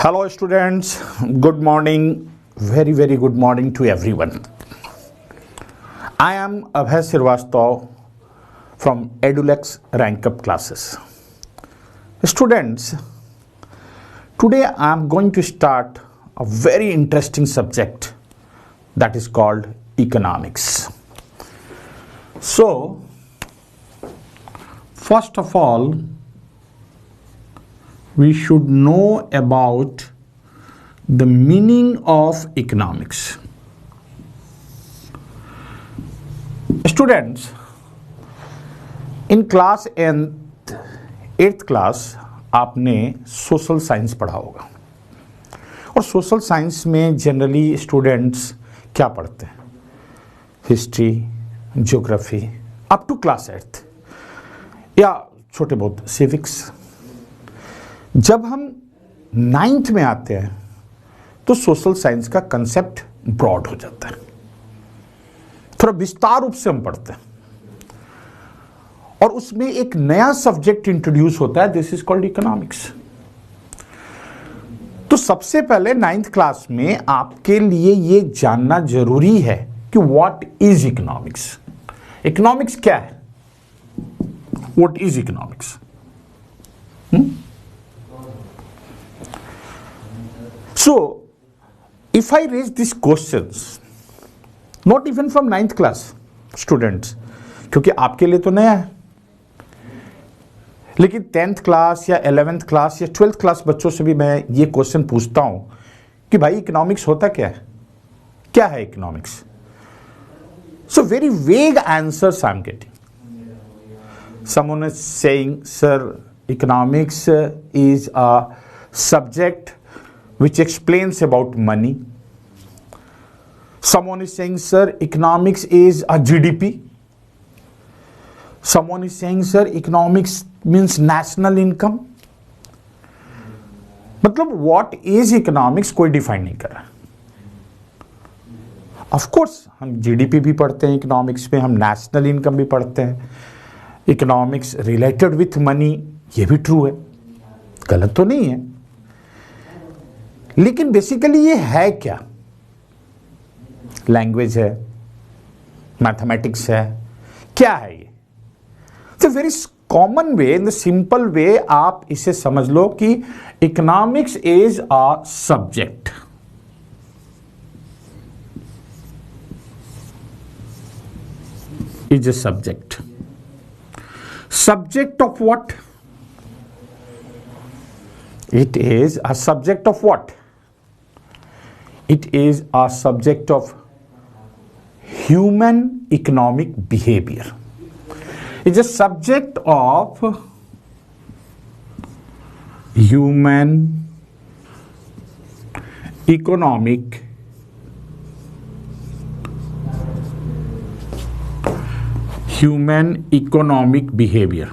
Hello students, good morning, very good morning to everyone. I am Abhay Srivastava from Edulex Rank Up classes. Students, today I am going to start a very interesting subject that is called economics. So, first of all, we should know about the meaning of economics. Students, in class 8th class आपने social science पढ़ा होगा और social science में generally students क्या पढ़ते हैं? History, geography up to class 8th या छोटे बहुत सिविक्स. जब हम 9th में आते हैं तो सोशल साइंस का कंसेप्ट ब्रॉड हो जाता है, थोड़ा विस्तार रूप से हम पढ़ते हैं और उसमें एक नया सब्जेक्ट इंट्रोड्यूस होता है. This is called economics. तो सबसे पहले 9th क्लास में आपके लिए यह जानना जरूरी है कि व्हाट इज इकोनॉमिक्स. इकोनॉमिक्स क्या है? What is economics? So, if I raise these questions, not even from 9th class students, क्योंकि आपके लिए तो नया है, लेकिन 10th क्लास या 11th क्लास या 12th क्लास बच्चों से भी मैं ये क्वेश्चन पूछता हूं कि भाई इकोनॉमिक्स होता क्या है? क्या है economics? So very vague answers I'm getting. Someone is saying, sir, economics is a subject which explains about money. Someone is saying, sir, economics is a GDP. Someone is saying, sir, economics means national income. मतलब what is economics कोई define नहीं कर रहा. Of course हम GDP भी पढ़ते हैं economics में, हम नेशनल इनकम भी पढ़ते हैं. इकोनॉमिक्स रिलेटेड विथ मनी, ये भी ट्रू है, गलत तो नहीं है. लेकिन बेसिकली ये है क्या? लैंग्वेज है, मैथमेटिक्स है, क्या है ये? It's a very common way, in the simple way आप इसे समझ लो कि economics is a subject. Is a subject. Subject of what? It is a subject of what? It is a subject of human economic behavior. It's a subject of human economic behavior.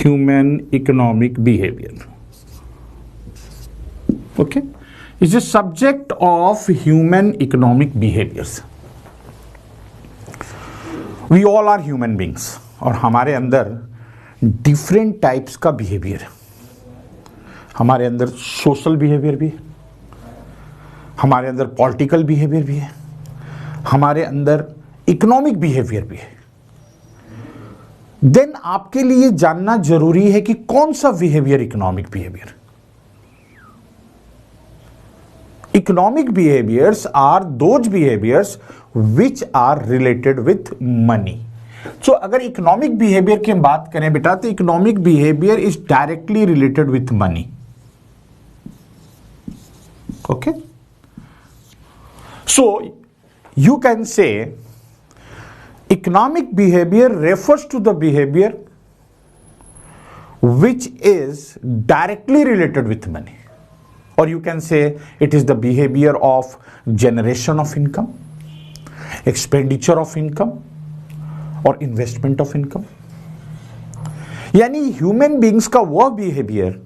Human economic behavior. Okay? It's a subject of human economic behaviors. We all are human beings और हमारे अंदर different types का behavior है. हमारे अंदर social behavior भी है, हमारे अंदर political behavior भी है, हमारे अंदर economic behavior भी है. देन आपके लिए जानना जरूरी है कि कौन सा behaviour economic behaviour. Economic behaviours are those behaviours which are related with money. So अगर इकोनॉमिक बिहेवियर की हम बात करें बेटा, तो economic behaviour is directly related with money. Okay, so you can say economic behavior refers to the behavior which is directly related with money, or you can say it is the behavior of generation of income, expenditure of income, or investment of income. यानी human beings का वह behaviour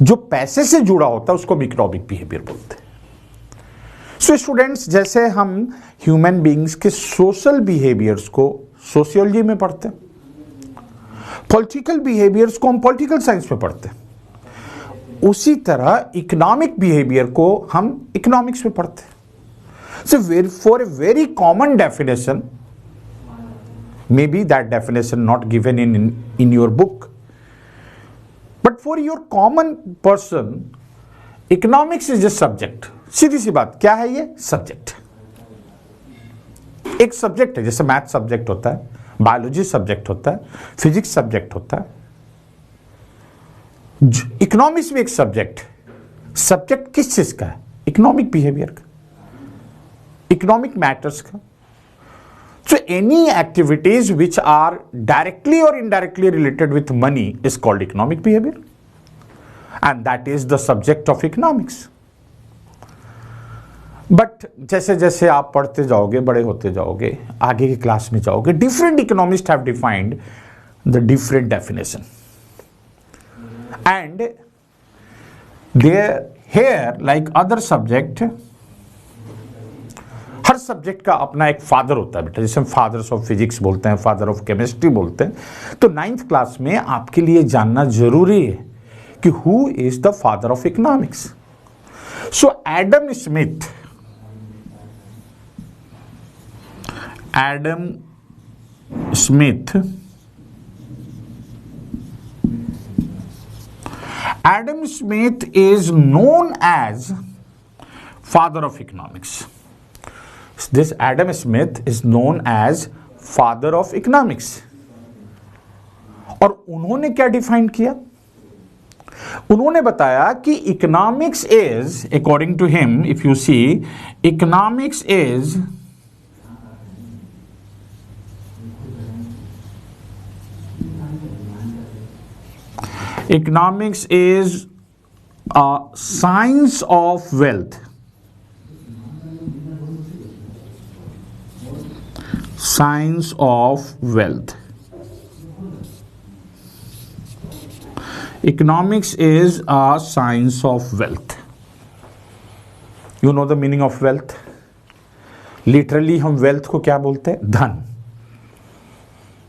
जो पैसे से जुड़ा होता है उसको हम इकोनॉमिक बिहेवियर बोलते हैं। सो स्टूडेंट्स, जैसे हम ह्यूमन बीइंग्स के सोशल बिहेवियर्स को सोशियोलॉजी में पढ़ते हैं, पॉलिटिकल बिहेवियर्स को हम पॉलिटिकल साइंस में पढ़ते हैं, उसी तरह इकोनॉमिक बिहेवियर को हम इकोनॉमिक्स में पढ़ते हैं। So for a very common definition, may be that definition not given in your book, but for your common person economics is a subject. सीधी सी बात, क्या है ये? सब्जेक्ट। एक सब्जेक्ट है, जैसे मैथ सब्जेक्ट होता है, बायोलॉजी सब्जेक्ट होता है, फिजिक्स सब्जेक्ट होता है, इकोनॉमिक्स भी एक सब्जेक्ट। सब्जेक्ट किस चीज का है? इकोनॉमिक बिहेवियर का, इकोनॉमिक मैटर्स का। So any activities which are directly और indirectly related with money is called economic behaviour, and that is the subject of economics. But जैसे जैसे आप पढ़ते जाओगे, बड़े होते जाओगे, आगे की क्लास में जाओगे, different economist have defined the different definition, and there here like other subject, हर सब्जेक्ट का अपना एक फादर होता है बेटा, जैसे हम फादर्स ऑफ फिजिक्स बोलते हैं, फादर ऑफ केमिस्ट्री बोलते हैं। तो 9th क्लास में आपके लिए जानना जरूरी है कि who is the father of economics. So Adam Smith, Adam Smith is known as father of economics. This Adam Smith is known as father of economics. और उन्होंने क्या डिफाइन किया? उन्होंने बताया कि economics is, according to him, if you see, economics is economics is a science of wealth. Science of wealth. Economics is a science of wealth. You know the meaning of wealth? Literally हम wealth को क्या बोलते हैं? धन,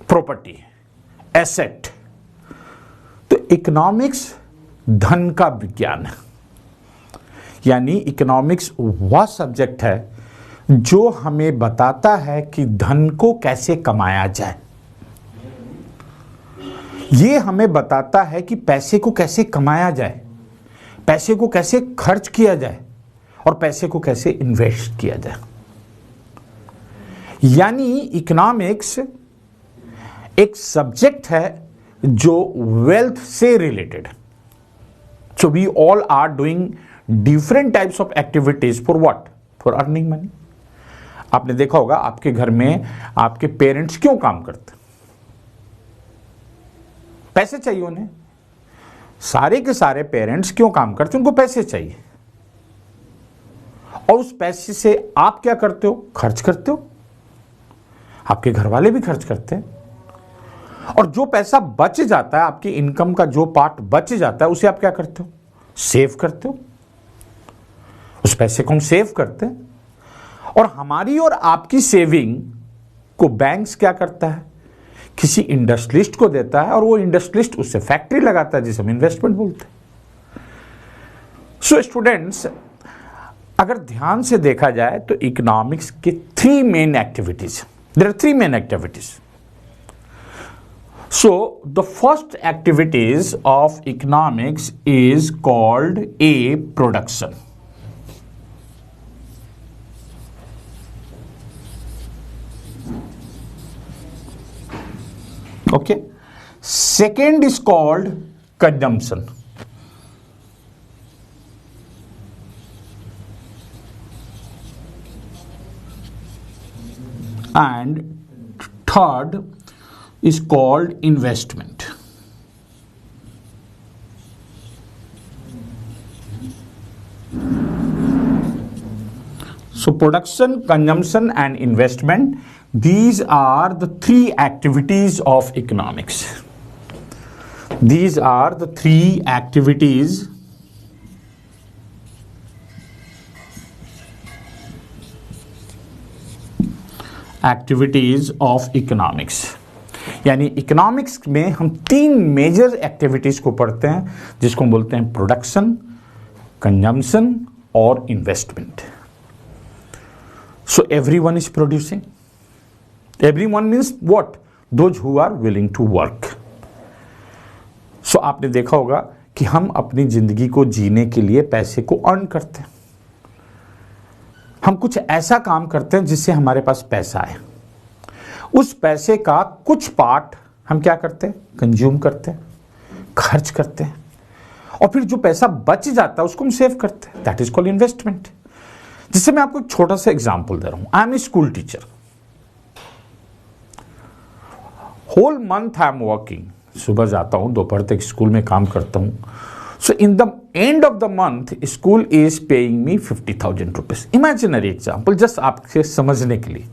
property, asset. तो economics धन का विज्ञान है, यानी इकोनॉमिक्स वह सब्जेक्ट है जो हमें बताता है कि धन को कैसे कमाया जाए। ये हमें बताता है कि पैसे को कैसे कमाया जाए, पैसे को कैसे खर्च किया जाए और पैसे को कैसे इन्वेस्ट किया जाए। यानी इकोनॉमिक्स एक सब्जेक्ट है जो वेल्थ से related. So we all are doing different types of activities for what? For earning money. आपने देखा होगा आपके घर में आपके पेरेंट्स क्यों काम करते? पैसे चाहिए उन्हें। सारे के सारे पेरेंट्स क्यों काम करते? उनको पैसे चाहिए, और उस पैसे से आप क्या करते हो? खर्च करते हो। आपके घर वाले भी खर्च करते हैं, और जो पैसा बच जाता है, आपकी इनकम का जो पार्ट बच जाता है, उसे आप क्या करते हो? सेव करते हो। उस पैसे को हम सेव करते हैं, और हमारी और आपकी सेविंग को बैंक्स क्या करता है? किसी इंडस्ट्रियलिस्ट को देता है, और वो इंडस्ट्रियलिस्ट उससे फैक्ट्री लगाता है, जिसे हम इन्वेस्टमेंट बोलते हैं। सो स्टूडेंट्स, अगर ध्यान से देखा जाए तो इकोनॉमिक्स के 3 main activities, there are 3 main activities. So the first activities of economics is called A, production. Okay. Second is called consumption. And third is called investment. So production, consumption and investment, these are the 3 activities of economics. These are the 3 activities activities of economics. यानी economics में हम 3 major activities को पढ़ते हैं, जिसको हम बोलते हैं प्रोडक्शन, कंजम्पशन और investment. So everyone is producing, everyone means what? Those who are willing to work. So आपने देखा होगा कि हम अपनी जिंदगी को जीने के लिए पैसे को अर्न करते हैं, हम कुछ ऐसा काम करते हैं जिससे हमारे पास पैसा आए। उस पैसे का कुछ पार्ट हम क्या करते हैं? कंज्यूम करते हैं, खर्च करते हैं, और फिर जो पैसा बच जाता है उसको हम सेव करते हैं। That is called investment. जिससे मैं आपको एक छोटा सा एग्जांपल दे रहा हूं। I am a school teacher, whole month I am working, सुबह जाता हूं, दोपहर तक स्कूल में काम करता हूं। So in the end of the month school is paying me 50,000 rupees. Imaginary example, just आपसे समझने के लिए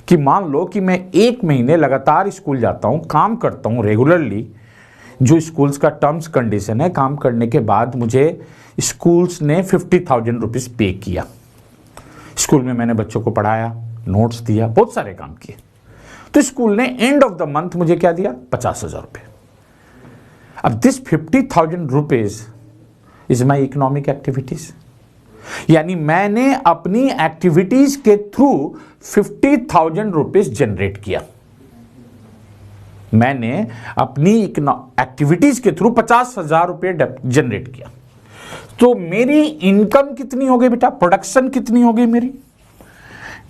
कि मान लो कि मैं 1 महीने लगातार स्कूल जाता हूं, काम करता हूं रेगुलरली, जो स्कूल्स का टर्म्स कंडीशन है, काम करने के बाद मुझे स्कूल्स ने 50,000 रुपीज पे किया। स्कूल में मैंने बच्चों को पढ़ाया, नोट्स दिया, बहुत सारे काम किए। तो स्कूल ने एंड ऑफ द मंथ मुझे क्या दिया? 50,000 रुपये। अब this 50,000 rupees is my economic activities. यानी मैंने अपनी एक्टिविटीज के थ्रू 50,000 रुपीज जनरेट किया। मैंने अपनी एक्टिविटीज के थ्रू 50,000 रुपये जनरेट किया। तो मेरी इनकम कितनी हो गई बेटा? प्रोडक्शन कितनी हो गई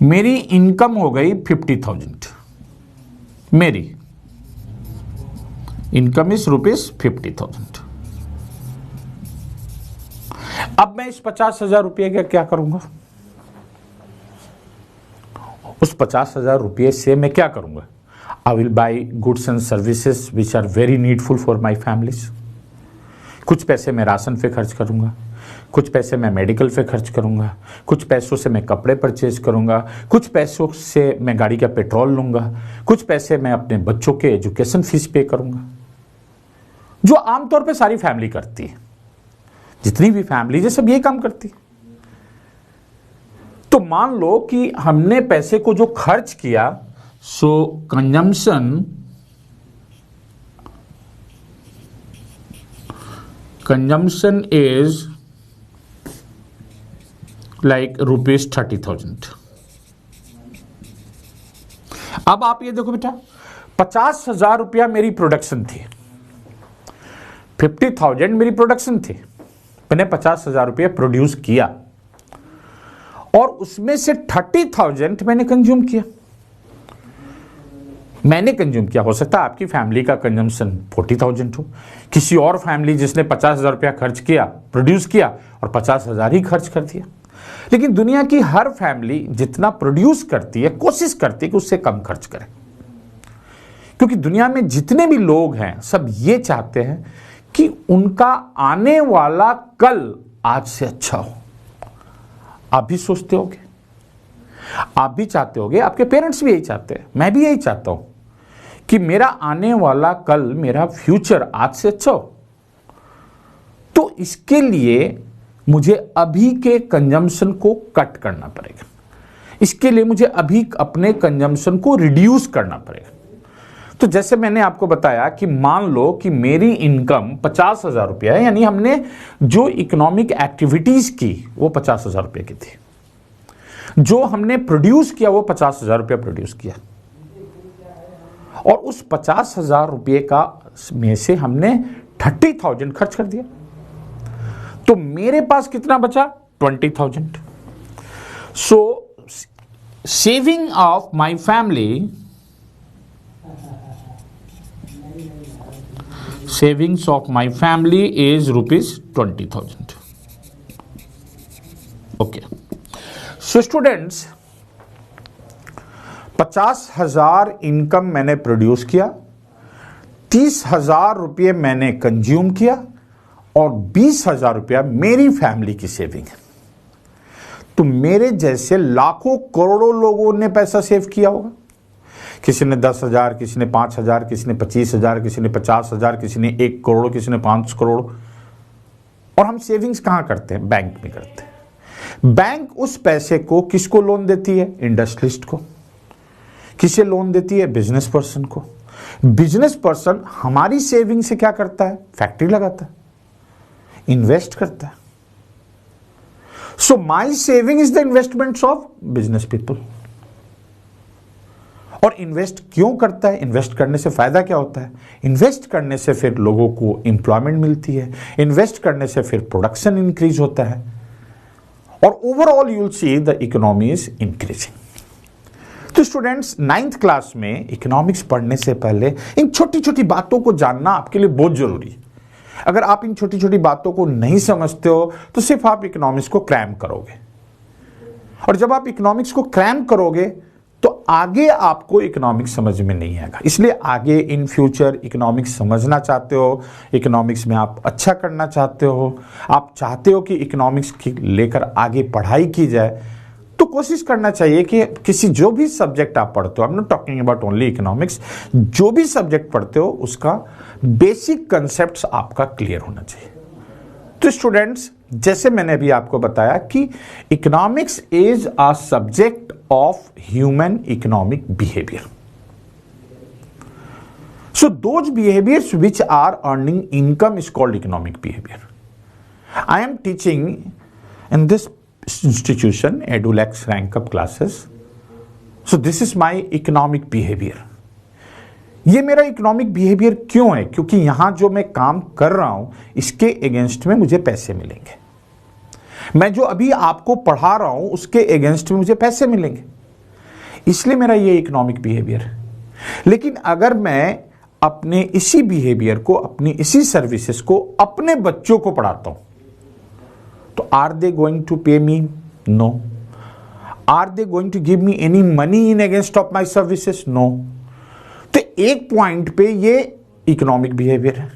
मेरी इनकम हो गई 50,000। मेरी इनकम इज रुपीज 50,000। अब मैं इस 50,000 रुपये का क्या करूंगा? उस 50,000 रुपये से मैं क्या करूंगा? I will buy goods and services which are very needful for my families. कुछ पैसे मैं राशन पे खर्च करूंगा, कुछ पैसे मैं मेडिकल पे खर्च करूंगा, कुछ पैसों से मैं कपड़े परचेज करूंगा, कुछ पैसों से मैं गाड़ी का पेट्रोल लूंगा, कुछ पैसे मैं अपने बच्चों के एजुकेशन फीस पे करूंगा, जो आमतौर पे सारी फैमिली करती है। जितनी भी फैमिली है सब ये काम करती है। तो मान लो कि हमने पैसे को जो खर्च किया, सो कंजम्पशन इज लाइक रुपीज 30,000। अब आप ये देखो बेटा, 50,000 रुपया मेरी प्रोडक्शन थी, 50,000 मेरी प्रोडक्शन थी। मैंने 50,000 रुपया प्रोड्यूस किया और उसमें से 30,000 मैंने कंज्यूम किया। हो सकता है आपकी फैमिली का कंजम्पशन 40,000 हो, किसी और फैमिली जिसने 50,000 रुपया खर्च किया, प्रोड्यूस किया और 50,000 ही खर्च कर दिया। लेकिन दुनिया की हर फैमिली जितना प्रोड्यूस करती है, कोशिश करती है कि उससे कम खर्च करे, क्योंकि दुनिया में जितने भी लोग हैं सब ये चाहते हैं कि उनका आने वाला कल आज से अच्छा हो। आप भी सोचते होगे, आप भी चाहते होगे, आपके पेरेंट्स भी यही चाहते हैं, मैं भी यही चाहता हूं कि मेरा आने वाला कल, मेरा फ्यूचर आज से अच्छा हो। तो इसके लिए मुझे अभी के कंजम्पशन को कट करना पड़ेगा, इसके लिए मुझे अभी अपने कंजम्पशन को रिड्यूस करना पड़ेगा। तो जैसे मैंने आपको बताया कि मान लो कि मेरी इनकम 50,000 रुपया है, यानी हमने जो इकोनॉमिक एक्टिविटीज की वो 50,000 रुपये की थी, जो हमने प्रोड्यूस किया वो 50,000 रुपया प्रोड्यूस किया, और उस 50,000 रुपये का में से हमने 30,000 खर्च कर दिया। तो मेरे पास कितना बचा? 20,000। So saving of my family, savings of my family is rupees 20,000. Okay. So students, 50,000 income मैंने प्रोड्यूस किया, 30,000 रुपये मैंने कंज्यूम किया और 20,000 रुपया मेरी फैमिली की सेविंग है। तो मेरे जैसे लाखों करोड़ों लोगों ने पैसा सेव किया होगा। किसी ने 10,000, किसी ने 5,000, किसी ने 25,000, किसी ने 50,000, किसी ने 1 करोड़, किसी ने 5 करोड़। और हम सेविंग्स कहां करते हैं? बैंक में करते हैं। बैंक उस पैसे को किसको लोन देती है? इंडस्ट्रियलिस्ट को। किसे लोन देती है? बिजनेस पर्सन को। बिजनेस पर्सन हमारी सेविंग से क्या करता है? फैक्ट्री लगाता है, इन्वेस्ट करता है। So my saving is the investments of business people. और इन्वेस्ट क्यों करता है? इन्वेस्ट करने से फायदा क्या होता है? इन्वेस्ट करने से फिर लोगों को एम्प्लॉयमेंट मिलती है, इन्वेस्ट करने से फिर प्रोडक्शन इंक्रीज होता है, और overall you will see the economy is increasing. तो स्टूडेंट्स, 9th क्लास में इकोनॉमिक्स पढ़ने से पहले इन छोटी छोटी बातों को जानना आपके लिए बहुत जरूरी है। अगर आप इन छोटी छोटी बातों को नहीं समझते हो तो सिर्फ आप इकोनॉमिक्स को क्रैम करोगे, और जब आप इकोनॉमिक्स को क्रैम करोगे तो आगे आपको इकोनॉमिक्स समझ में नहीं आएगा। इसलिए आगे इन फ्यूचर इकोनॉमिक्स समझना चाहते हो, इकोनॉमिक्स में आप अच्छा करना चाहते हो, आप चाहते हो कि इकोनॉमिक्स की लेकर आगे पढ़ाई की जाए, तो कोशिश करना चाहिए कि किसी जो भी सब्जेक्ट आप पढ़ते हो, I am not talking about only economics, जो भी सब्जेक्ट पढ़ते हो उसका बेसिक कंसेप्ट्स आपका क्लियर होना चाहिए। तो स्टूडेंट्स, जैसे मैंने अभी आपको बताया कि economics is a subject of human economic behaviour. So those behaviours which are earning income is called economic behaviour. I am teaching in this institution EduLex rank up classes. So this is my economic behavior. ये मेरा economic behaviour क्यों है? क्योंकि यहां जो मैं काम कर रहा हूं इसके अगेंस्ट में मुझे पैसे मिलेंगे। मैं जो अभी आपको पढ़ा रहा हूं उसके अगेंस्ट में मुझे पैसे मिलेंगे, इसलिए मेरा ये इकोनॉमिक बिहेवियर है। लेकिन अगर मैं अपने इसी बिहेवियर को, अपनी इसी सर्विसेज को अपने बच्चों को पढ़ाता हूं तो are they going to pay me? No. Are they going to give me any money in against of my services? No. तो एक पॉइंट पे ये इकोनॉमिक बिहेवियर है,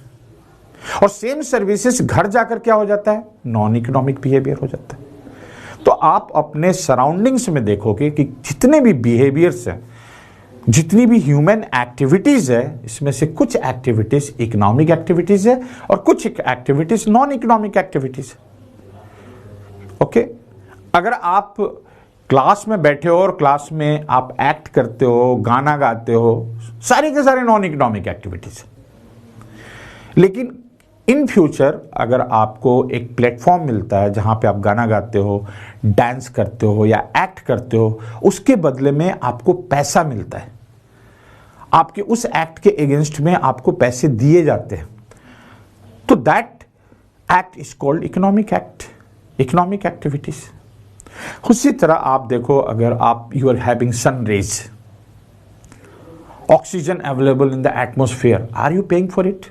और सेम सर्विसेज घर जाकर क्या हो जाता है? नॉन इकोनॉमिक बिहेवियर हो जाता है। तो आप अपने सराउंडिंग्स में देखोगे कि जितने भी बिहेवियर्स हैं, जितनी भी ह्यूमन एक्टिविटीज है, इसमें से कुछ एक्टिविटीज इकोनॉमिक एक्टिविटीज है और कुछ एक्टिविटीज नॉन इकोनॉमिक एक्टिविटीज है। ओके, अगर आप क्लास में बैठे हो और क्लास में आप एक्ट करते हो, गाना गाते हो, सारे के सारे नॉन इकोनॉमिक एक्टिविटीज। लेकिन इन फ्यूचर अगर आपको एक प्लेटफॉर्म मिलता है जहां पे आप गाना गाते हो, डांस करते हो या एक्ट करते हो, उसके बदले में आपको पैसा मिलता है, आपके उस एक्ट के अगेंस्ट में आपको पैसे दिए जाते हैं, तो that act is called economic act, economic activities. उसी तरह आप देखो, अगर आप you are having sun rays, oxygen available in the atmosphere, are you paying for it?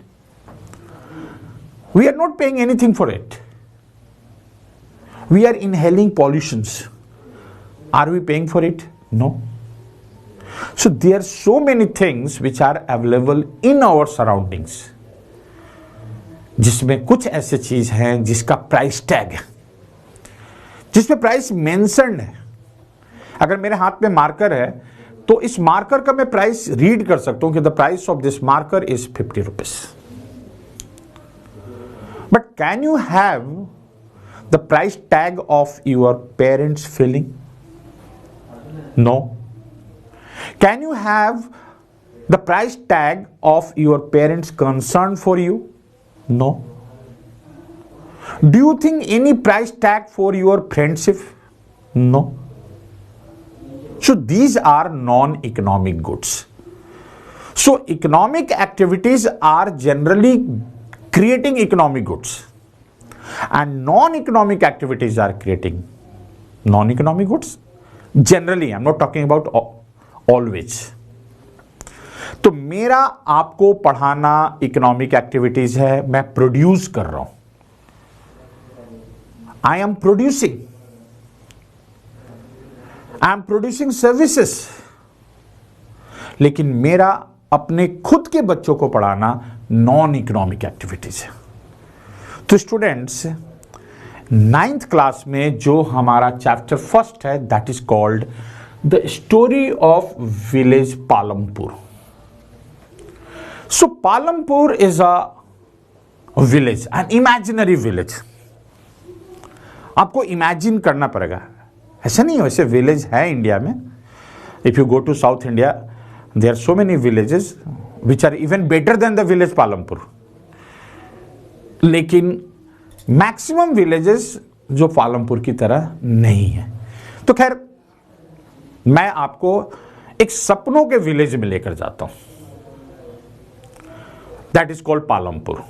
We are not paying anything for it. We are inhaling pollutions. Are we paying for it? No. So there are so many things which are available in our surroundings, जिसमें कुछ ऐसे चीज हैं जिसका price tag है, जिसमें price mentioned है। अगर मेरे हाथ में मार्कर है तो इस मार्कर का मैं प्राइस रीड कर सकता हूं कि the price of this marker is 50 rupees. But can you have the price tag of your parents' feeling? No. Can you have the price tag of your parents' concern for you? No. Do you think any price tag for your friendship? No. So these are non-economic goods. So economic activities are generally creating economic goods, and non-economic activities are creating non-economic goods. Generally, I'm not talking about always. तो मेरा आपको पढ़ाना economic activities है, मैं produce कर रहा हूं, I am producing services. लेकिन मेरा अपने खुद के बच्चों को पढ़ाना नॉन इकोनॉमिक एक्टिविटीज है। तो स्टूडेंट्स, 9th क्लास में जो हमारा चैप्टर फर्स्ट है, that is called the story of village Palampur. So Palampur is a village, an imaginary village. आपको इमेजिन करना पड़ेगा, ऐसा नहीं है, वैसे विलेज है इंडिया में। If you go to south India, there are so many villages which are even better than the village Palampur, लेकिन मैक्सिमम विलेजेस जो पालमपुर की तरह नहीं है। तो खैर, मैं आपको एक सपनों के विलेज में लेकर जाता हूं, दैट इज कॉल्ड पालमपुर।